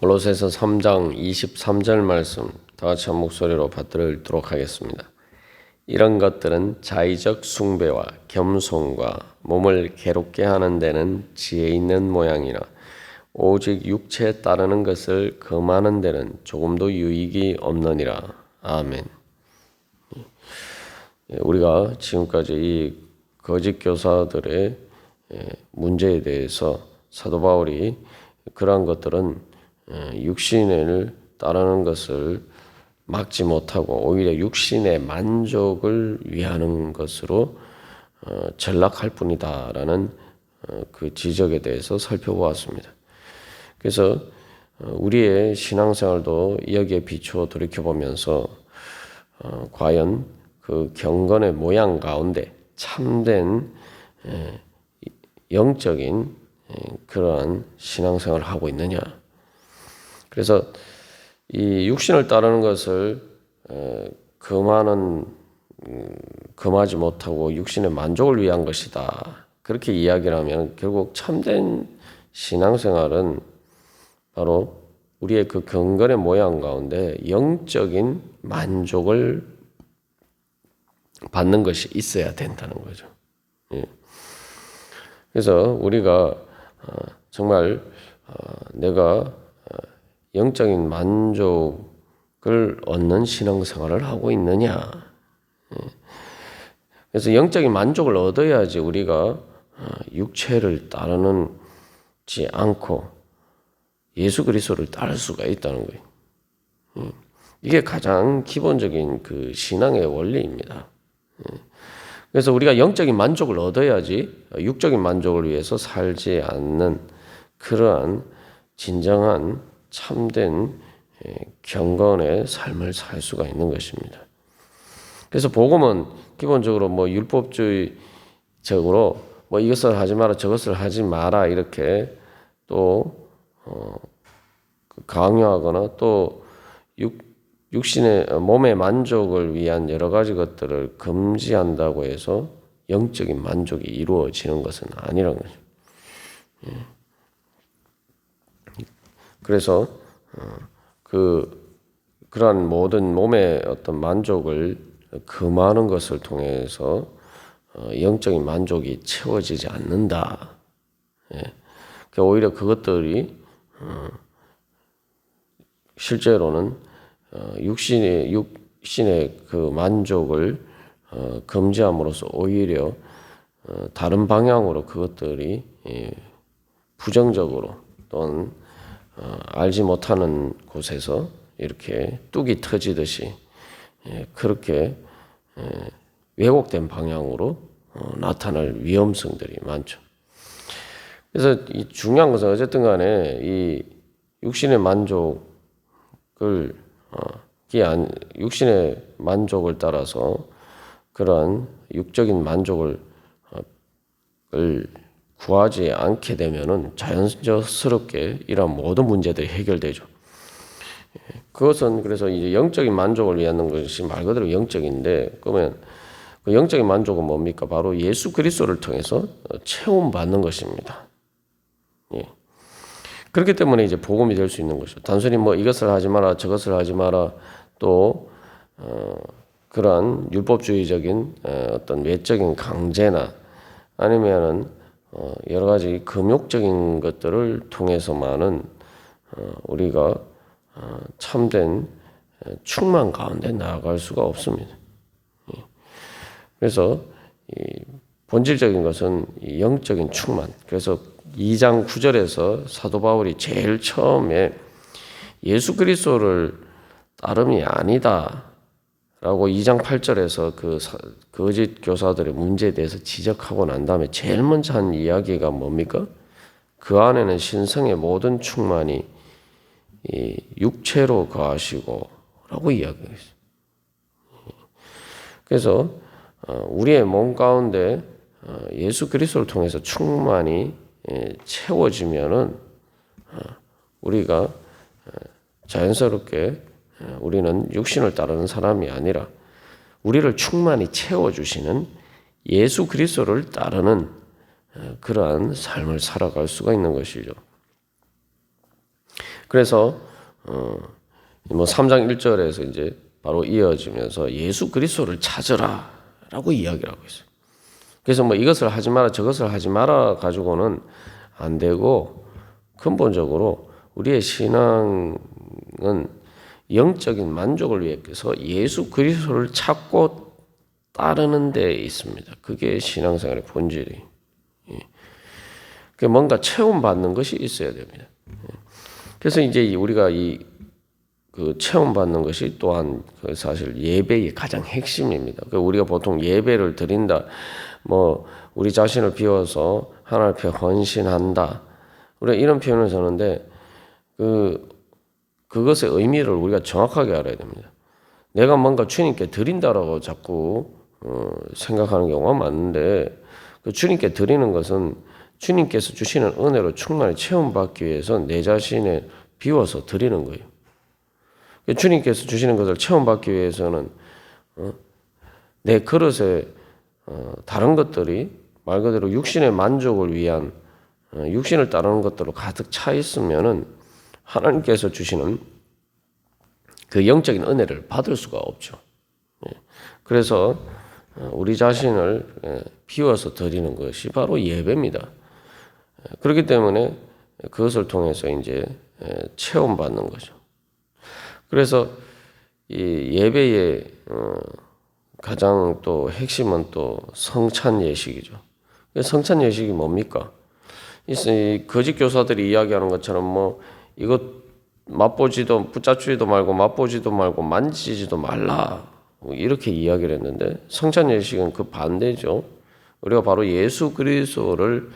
골로새서 3장 23절 말씀 다 같이 한 목소리로 받들어 읽도록 하겠습니다. 이런 것들은 자의적 숭배와 겸손과 몸을 괴롭게 하는 데는 지혜 있는 모양이나 오직 육체에 따르는 것을 금하는 데는 조금도 유익이 없느니라. 아멘. 우리가 지금까지 이 거짓 교사들의 문제에 대해서 사도 바울이 그러한 것들은 육신을 따르는 것을 막지 못하고 오히려 육신의 만족을 위하는 것으로 전락할 뿐이다라는 그 지적에 대해서 살펴보았습니다. 그래서 우리의 신앙생활도 여기에 비추어 돌이켜보면서 과연 그 경건의 모양 가운데 참된 영적인 그러한 신앙생활을 하고 있느냐. 그래서 이 육신을 따르는 것을 금하지 못하고 육신의 만족을 위한 것이다. 그렇게 이야기를 하면 결국 참된 신앙생활은 바로 우리의 그 경건의 모양 가운데 영적인 만족을 받는 것이 있어야 된다는 거죠. 그래서 우리가 정말 내가 영적인 만족을 얻는 신앙생활을 하고 있느냐. 그래서 영적인 만족을 얻어야지 우리가 육체를 따르지 않고 예수 그리스도를 따를 수가 있다는 거예요. 이게 가장 기본적인 그 신앙의 원리입니다. 그래서 우리가 영적인 만족을 얻어야지 육적인 만족을 위해서 살지 않는 그러한 진정한 참된 경건의 삶을 살 수가 있는 것입니다. 그래서 복음은 기본적으로 율법주의적으로 이것을 하지 마라 저것을 하지 마라 이렇게 또 강요하거나 또 육신의 몸의 만족을 위한 여러 가지 것들을 금지한다고 해서 영적인 만족이 이루어지는 것은 아니라는 거죠. 그래서 그러한 모든 몸의 어떤 만족을 금하는 것을 통해서 영적인 만족이 채워지지 않는다. 오히려 그것들이 실제로는 육신의 그 만족을 금지함으로써 오히려 다른 방향으로 그것들이 부정적으로 또는 알지 못하는 곳에서 이렇게 뚝이 터지듯이 그렇게 왜곡된 방향으로 나타날 위험성들이 많죠. 그래서 이 중요한 것은 어쨌든 간에 이 육신의 만족을 육신의 만족을 따라서 그러한 육적인 만족을 구하지 않게 되면은 자연스럽게 이런 모든 문제들이 해결되죠. 그것은 그래서 이제 영적인 만족을 위한 것이 말 그대로 영적인데, 그러면 그 영적인 만족은 뭡니까? 바로 예수 그리스도를 통해서 체험받는 것입니다. 그렇기 때문에 이제 복음이 될 수 있는 것이죠. 단순히 이것을 하지 마라, 저것을 하지 마라, 또 그러한 율법주의적인 어떤 외적인 강제나 아니면은 여러 가지 금욕적인 것들을 통해서만은 우리가 참된 충만 가운데 나아갈 수가 없습니다. 그래서 본질적인 것은 영적인 충만. 그래서 2장 9절에서 사도 바울이 제일 처음에 예수 그리스도를 따름이 아니다 라고 2장 8절에서 그 거짓 교사들의 문제에 대해서 지적하고 난 다음에 제일 먼저 한 이야기가 뭡니까? 그 안에는 신성의 모든 충만이 육체로 거하시고 라고 이야기했어요. 그래서 우리의 몸 가운데 예수 그리스도를 통해서 충만이 채워지면은 우리가 자연스럽게 우리는 육신을 따르는 사람이 아니라 우리를 충만히 채워주시는 예수 그리스도를 따르는 그러한 삶을 살아갈 수가 있는 것이죠. 그래서 뭐 3장 1절에서 이제 바로 이어지면서 예수 그리스도를 찾으라라고 이야기를 하고 있어요. 그래서 뭐 이것을 하지 마라 저것을 하지 마라 가지고는 안 되고, 근본적으로 우리의 신앙은 영적인 만족을 위해서 예수 그리스도를 찾고 따르는 데 있습니다. 그게 신앙생활의 본질이. 뭔가 체험받는 것이 있어야 됩니다. 그래서 이제 우리가 그 체험받는 것이 또한 그 사실 예배의 가장 핵심입니다. 우리가 보통 예배를 드린다, 뭐 우리 자신을 비워서 하나님 앞에 헌신한다, 우리가 이런 표현을 쓰는데 그것의 의미를 우리가 정확하게 알아야 됩니다. 내가 뭔가 주님께 드린다라고 자꾸 생각하는 경우가 많은데, 그 주님께 드리는 것은 주님께서 주시는 은혜로 충만히 체험받기 위해서 내 자신을 비워서 드리는 거예요. 주님께서 주시는 것을 체험받기 위해서는 내 그릇에 다른 것들이 말 그대로 육신의 만족을 위한 육신을 따르는 것들로 가득 차 있으면은 하나님께서 주시는 그 영적인 은혜를 받을 수가 없죠. 그래서 우리 자신을 비워서 드리는 것이 바로 예배입니다. 그렇기 때문에 그것을 통해서 이제 체험받는 거죠. 그래서 이 예배의 가장 또 핵심은 또 성찬 예식이죠. 성찬 예식이 뭡니까? 이 거짓 교사들이 이야기하는 것처럼 뭐 이것 맛보지도 붙잡지도 말고 맛보지도 말고 만지지도 말라, 이렇게 이야기를 했는데, 성찬 예식은 그 반대죠. 우리가 바로 예수 그리스도를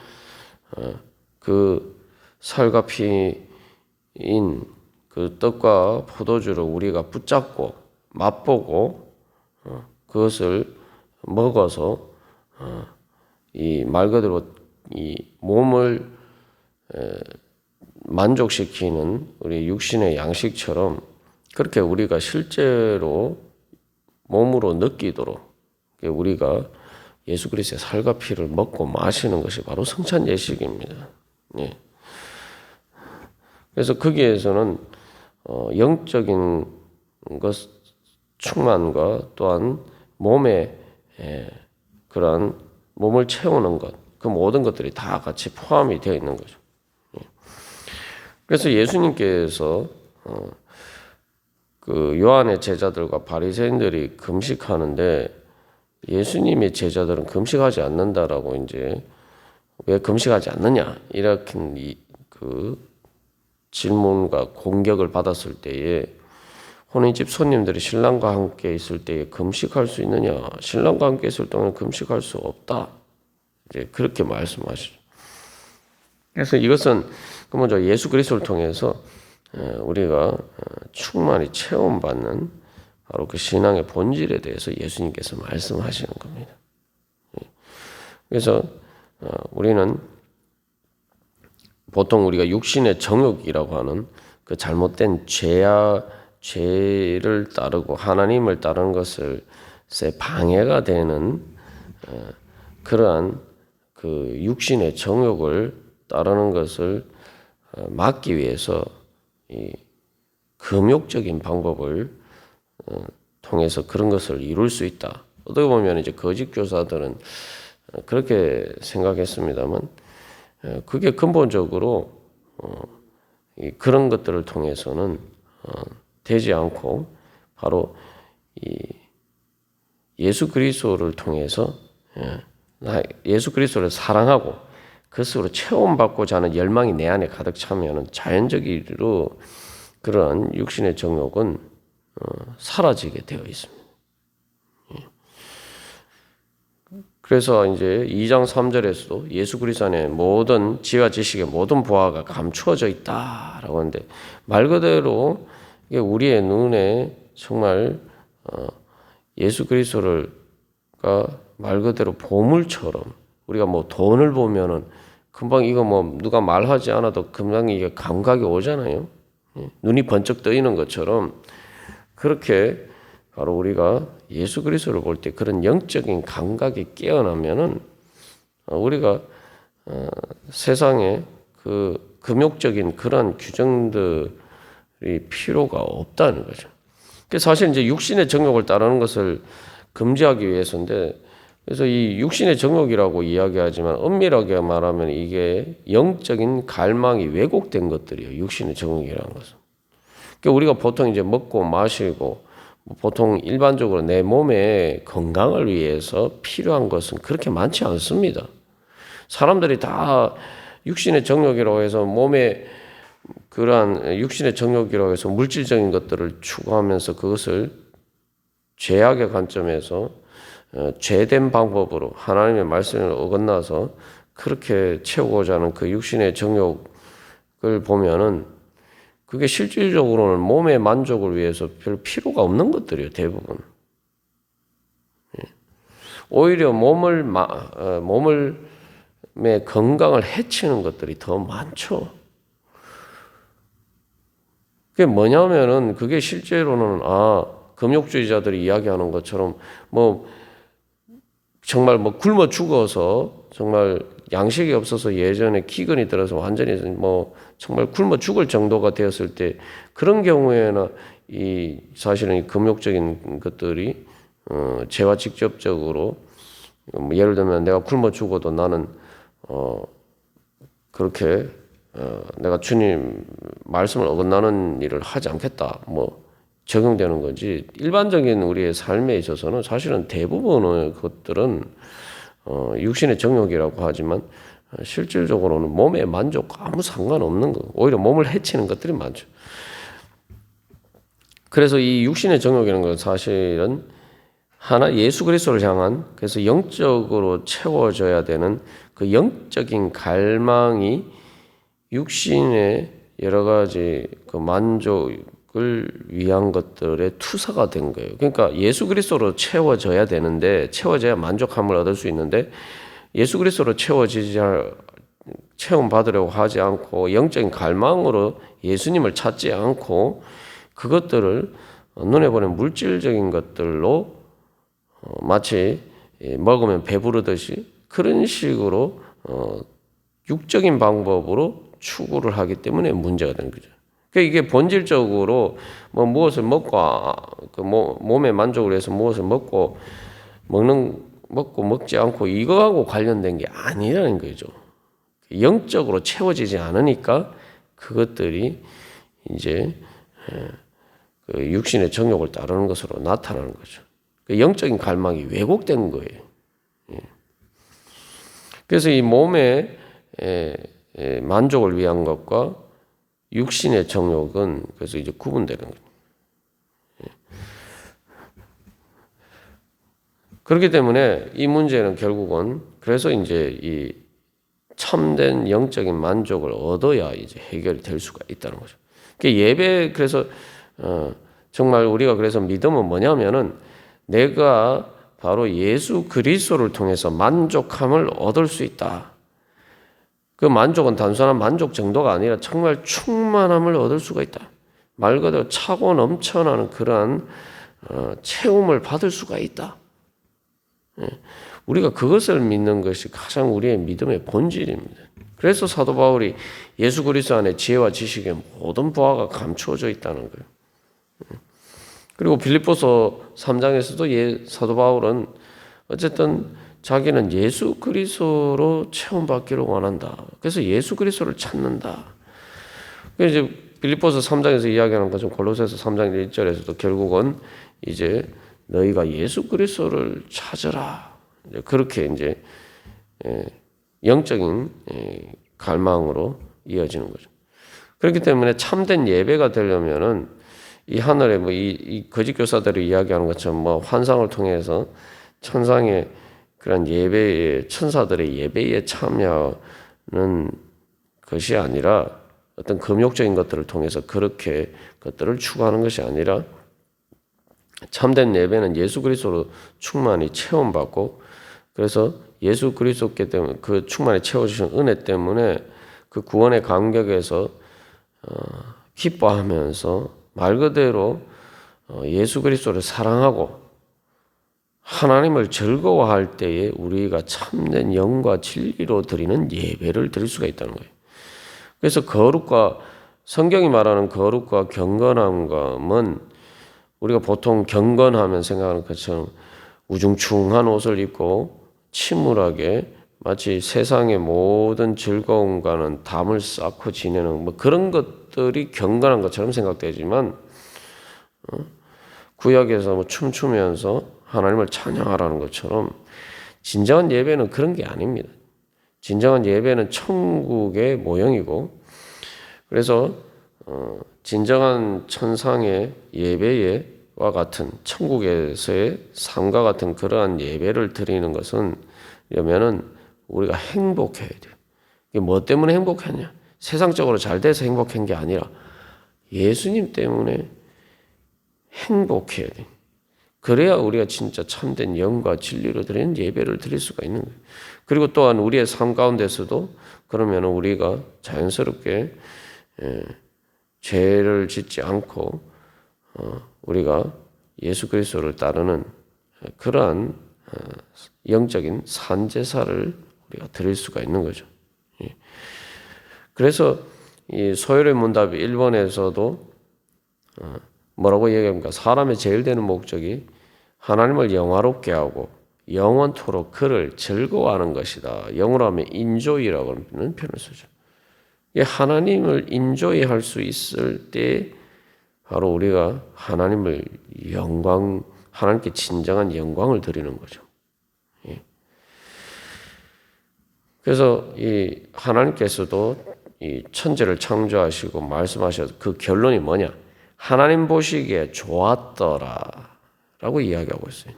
그 살과 피인 그 떡과 포도주를 우리가 붙잡고 맛보고 그것을 먹어서 이 말 그대로 이 몸을 만족시키는 우리 육신의 양식처럼 그렇게 우리가 실제로 몸으로 느끼도록 우리가 예수 그리스도의 살과 피를 먹고 마시는 것이 바로 성찬 예식입니다. 예. 그래서 거기에서는 영적인 것 충만과 또한 몸의 그러한 몸을 채우는 것, 그 모든 것들이 다 같이 포함이 되어 있는 거죠. 그래서 예수님께서 그 요한의 제자들과 바리새인들이 금식하는데 예수님의 제자들은 금식하지 않는다라고 이제 왜 금식하지 않느냐 이렇게 그 질문과 공격을 받았을 때에 혼인집 손님들이 신랑과 함께 있을 때에 금식할 수 있느냐? 신랑과 함께 있을 동안 금식할 수 없다. 이제 그렇게 말씀하시죠. 그래서 이것은 먼저 예수 그리스도를 통해서 우리가 충만히 체험받는 바로 그 신앙의 본질에 대해서 예수님께서 말씀하시는 겁니다. 그래서 우리는 보통 우리가 육신의 정욕이라고 하는 그 잘못된 죄를 따르고 하나님을 따르는 것을 방해가 되는 그러한 그 육신의 정욕을 따르는 것을 막기 위해서 이 금욕적인 방법을 통해서 그런 것을 이룰 수 있다. 어떻게 보면 이제 거짓 교사들은 그렇게 생각했습니다만 그게 근본적으로 그런 것들을 통해서는 되지 않고 바로 이 예수 그리스도를 통해서 예수 그리스도를 사랑하고 그것으로 체험받고자 하는 열망이 내 안에 가득 차면은 자연적으로 그런 육신의 정욕은 사라지게 되어 있습니다. 그래서 이제 2장 3절에서도 예수 그리스도 안에 모든 지혜와 지식의 모든 보화가 감추어져 있다라고 하는데 말 그대로 이게 우리의 눈에 정말 예수 그리스도가 말 그대로 보물처럼 우리가 뭐 돈을 보면은 금방 이거 뭐 누가 말하지 않아도 금방 이게 감각이 오잖아요. 눈이 번쩍 뜨이는 것처럼 그렇게 바로 우리가 예수 그리스도를 볼 때 그런 영적인 감각이 깨어나면은 우리가 세상의 그 금욕적인 그런 규정들 필요가 없다는 거죠. 사실 이제 육신의 정욕을 따르는 것을 금지하기 위해서인데, 그래서 이 육신의 정욕이라고 이야기하지만 엄밀하게 말하면 이게 영적인 갈망이 왜곡된 것들이에요. 육신의 정욕이라는 것은. 그러니까 우리가 보통 이제 먹고 마시고 보통 일반적으로 내 몸의 건강을 위해서 필요한 것은 그렇게 많지 않습니다. 사람들이 다 육신의 정욕이라고 해서 몸에 그러한 육신의 정욕이라고 해서 물질적인 것들을 추구하면서 그것을 죄악의 관점에서 죄된 방법으로 하나님의 말씀을 어긋나서 그렇게 채우고자 하는 그 육신의 정욕을 보면은 그게 실질적으로는 몸의 만족을 위해서 별 필요가 없는 것들이에요. 대부분. 오히려 몸의 건강을 해치는 것들이 더 많죠. 그게 뭐냐면은 그게 실제로는 금욕주의자들이 이야기하는 것처럼 정말 굶어 죽어서 정말 양식이 없어서 예전에 기근이 들어서 완전히 정말 굶어 죽을 정도가 되었을 때 그런 경우에는 사실은 이 금욕적인 것들이 죄와 직접적으로 예를 들면 내가 굶어 죽어도 나는 그렇게 내가 주님 말씀을 어긋나는 일을 하지 않겠다 적용되는 거지. 일반적인 우리의 삶에 있어서는 사실은 대부분의 것들은 육신의 정욕이라고 하지만 실질적으로는 몸의 만족과 아무 상관없는 거. 오히려 몸을 해치는 것들이 많죠. 그래서 이 육신의 정욕이라는 건 사실은 하나 예수 그리스도를 향한 그래서 영적으로 채워져야 되는 그 영적인 갈망이 육신의 여러 가지 그 만족을 위한 것들의 투사가 된 거예요. 그러니까 예수 그리스도로 채워져야 되는데 채워져야 만족함을 얻을 수 있는데 예수 그리스도로 체험 받으려고 하지 않고 영적인 갈망으로 예수님을 찾지 않고 그것들을 눈에 보는 물질적인 것들로 마치 먹으면 배부르듯이 그런 식으로 육적인 방법으로 추구를 하기 때문에 문제가 되는 거죠. 그러니까 이게 본질적으로 무엇을 먹고 몸의 만족을 위해서 무엇을 먹고 먹지 않고 이거하고 관련된 게 아니라는 거죠. 영적으로 채워지지 않으니까 그것들이 이제 그 육신의 정욕을 따르는 것으로 나타나는 거죠. 영적인 갈망이 왜곡된 거예요. 그래서 이 몸의 만족을 위한 것과 육신의 정욕은 그래서 이제 구분되는 거예요. 그렇기 때문에 이 문제는 결국은 그래서 이제 이 참된 영적인 만족을 얻어야 이제 해결이 될 수가 있다는 거죠. 예배 그래서 정말 우리가 그래서 믿음은 뭐냐면은 내가 바로 예수 그리스도를 통해서 만족함을 얻을 수 있다. 그 만족은 단순한 만족 정도가 아니라 정말 충만함을 얻을 수가 있다. 말 그대로 차고 넘쳐나는 그러한 체험을 받을 수가 있다. 우리가 그것을 믿는 것이 가장 우리의 믿음의 본질입니다. 그래서 사도 바울이 예수 그리스도 안에 지혜와 지식의 모든 보화가 감추어져 있다는 거예요. 그리고 빌립보서 3장에서도 사도 바울은 어쨌든 자기는 예수 그리스도로 체험받기를 원한다. 그래서 예수 그리스도를 찾는다. 이제 빌립보서 3장에서 이야기하는 것은 골로새서 3장 1절에서도 결국은 이제 너희가 예수 그리스도를 찾으라. 그렇게 이제 영적인 갈망으로 이어지는 거죠. 그렇기 때문에 참된 예배가 되려면은 이 하늘에 이 거짓 교사들이 이야기하는 것처럼 환상을 통해서 천상의 그런 예배의 천사들의 예배에 참여하는 것이 아니라 어떤 금욕적인 것들을 통해서 그렇게 것들을 추구하는 것이 아니라 참된 예배는 예수 그리스도로 충만히 체험받고 그래서 예수 그리스도께 때문에 그 충만히 채워주신 은혜 때문에 그 구원의 감격에서 기뻐하면서 말 그대로 예수 그리스도를 사랑하고 하나님을 즐거워할 때에 우리가 참된 영과 진리로 드리는 예배를 드릴 수가 있다는 거예요. 그래서 거룩과 성경이 말하는 거룩과 경건함은 우리가 보통 경건하면 생각하는 것처럼 우중충한 옷을 입고 침울하게 마치 세상의 모든 즐거움과는 담을 쌓고 지내는 뭐 그런 것들이 경건한 것처럼 생각되지만 구약에서 뭐 춤추면서 하나님을 찬양하라는 것처럼 진정한 예배는 그런 게 아닙니다. 진정한 예배는 천국의 모형이고 그래서 진정한 천상의 예배와 같은 천국에서의 삶과 같은 그러한 예배를 드리는 것은 그러면은 우리가 행복해야 돼요. 이게 뭐 때문에 행복했냐? 세상적으로 잘 돼서 행복한 게 아니라 예수님 때문에 행복해야 돼. 그래야 우리가 진짜 참된 영과 진리로 드리는 예배를 드릴 수가 있는 거예요. 그리고 또한 우리의 삶 가운데서도 그러면 우리가 자연스럽게 죄를 짓지 않고 우리가 예수 그리스도를 따르는 그러한 영적인 산제사를 우리가 드릴 수가 있는 거죠. 그래서 이 소열의 문답이 1번에서도 뭐라고 얘기합니까? 사람의 제일 되는 목적이 하나님을 영화롭게 하고 영원토록 그를 즐거워하는 것이다. 영어로 하면 enjoy라고 하는 표현을 쓰죠. 하나님을 인조이할 수 있을 때 바로 우리가 하나님께 진정한 영광을 드리는 거죠. 그래서 이 하나님께서도 이 천지를 창조하시고 말씀하셔서 그 결론이 뭐냐? 하나님 보시기에 좋았더라라고 이야기하고 있어요.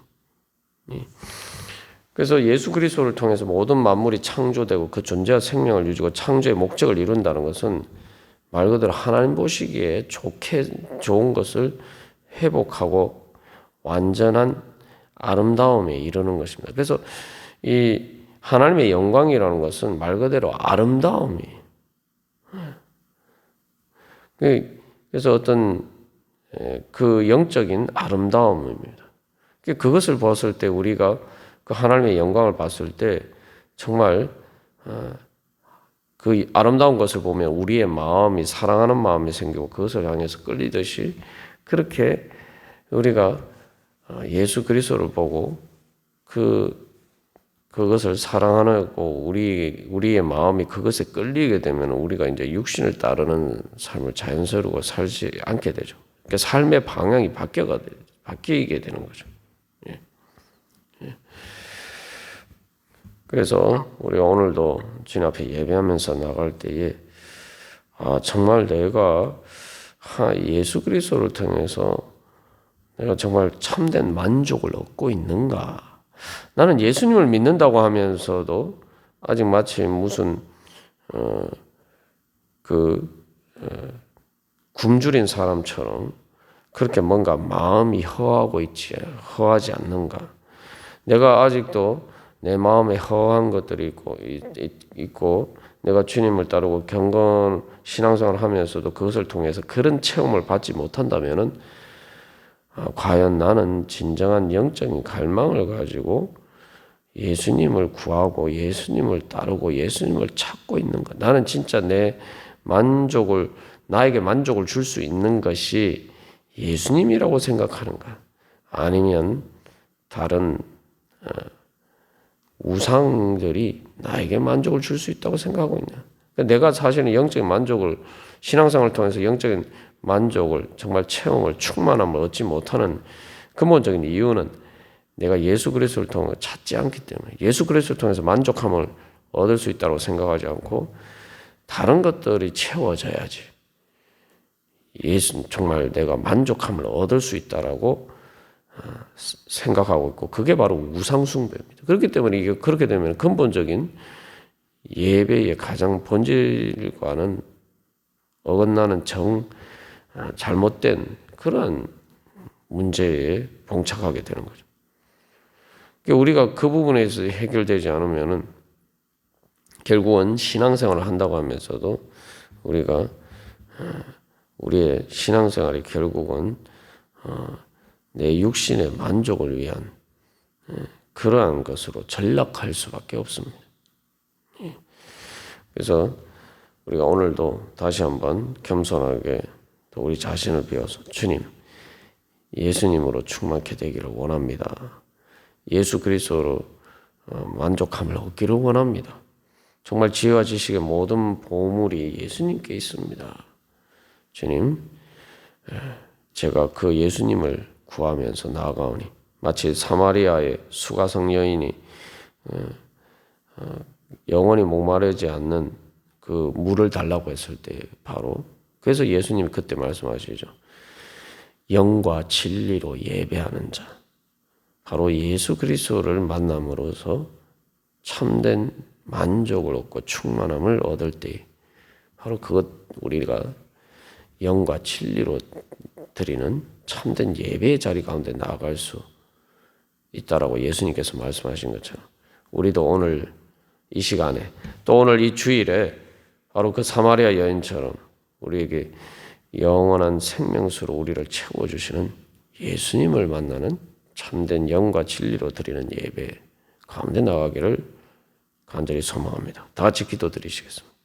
그래서 예수 그리스도를 통해서 모든 만물이 창조되고 그 존재와 생명을 유지고 창조의 목적을 이룬다는 것은 말 그대로 하나님 보시기에 좋은 것을 회복하고 완전한 아름다움에 이르는 것입니다. 그래서 이 하나님의 영광이라는 것은 말 그대로 아름다움이에요. 그래서 어떤 그 영적인 아름다움입니다. 그것을 봤을 때 우리가 그 하나님의 영광을 봤을 때 정말 그 아름다운 것을 보면 우리의 마음이 사랑하는 마음이 생기고 그것을 향해서 끌리듯이 그렇게 우리가 예수 그리스도를 보고 그것을 사랑하고 우리의 마음이 그것에 끌리게 되면 우리가 이제 육신을 따르는 삶을 자연스럽고 살지 않게 되죠. 그러니까 삶의 방향이 바뀌게 되는 거죠. 그래서 우리가 오늘도 주님 앞에 예배하면서 나갈 때에 정말 내가 예수 그리스도를 통해서 내가 정말 참된 만족을 얻고 있는가? 나는 예수님을 믿는다고 하면서도 아직 마치 무슨 굶주린 사람처럼 그렇게 뭔가 마음이 허하지 않는가? 내가 아직도 내 마음에 허한 것들이 있고 내가 주님을 따르고 경건 신앙생활을 하면서도 그것을 통해서 그런 체험을 받지 못한다면은 과연 나는 진정한 영적인 갈망을 가지고 예수님을 구하고 예수님을 따르고 예수님을 찾고 있는가? 나는 진짜 나에게 만족을 줄 수 있는 것이 예수님이라고 생각하는가? 아니면 다른 우상들이 나에게 만족을 줄 수 있다고 생각하고 있냐? 내가 사실은 영적인 만족을 신앙생활을 통해서 영적인 만족을 정말 체험을 충만함을 얻지 못하는 근본적인 이유는 내가 예수 그리스도를 통해 찾지 않기 때문에 예수 그리스도를 통해서 만족함을 얻을 수 있다고 생각하지 않고 다른 것들이 채워져야지 정말 내가 만족함을 얻을 수 있다라고 생각하고 있고 그게 바로 우상숭배입니다. 그렇기 때문에 이게 그렇게 되면 근본적인 예배의 가장 본질과는 어긋나는 잘못된 그런 문제에 봉착하게 되는 거죠. 그러니까 우리가 그 부분에서 해결되지 않으면은 결국은 신앙생활을 한다고 하면서도 우리가 우리의 신앙생활이 결국은 내 육신의 만족을 위한 그러한 것으로 전락할 수밖에 없습니다. 그래서 우리가 오늘도 다시 한번 겸손하게 또 우리 자신을 비워서 주님, 예수님으로 충만케 되기를 원합니다. 예수 그리스도로 만족함을 얻기를 원합니다. 정말 지혜와 지식의 모든 보물이 예수님께 있습니다. 주님, 제가 그 예수님을 구하면서 나아가오니 마치 사마리아의 수가성 여인이 영원히 목마르지 않는 그 물을 달라고 했을 때 바로 그래서 예수님이 그때 말씀하시죠. 영과 진리로 예배하는 자. 바로 예수 그리스도를 만남으로써 참된 만족을 얻고 충만함을 얻을 때 바로 그것 우리가 영과 진리로 드리는 참된 예배의 자리 가운데 나아갈 수 있다라고 예수님께서 말씀하신 것처럼 우리도 오늘 이 시간에 또 오늘 이 주일에 바로 그 사마리아 여인처럼 우리에게 영원한 생명수로 우리를 채워주시는 예수님을 만나는 참된 영과 진리로 드리는 예배 가운데 나가기를 간절히 소망합니다. 다 같이 기도드리시겠습니다.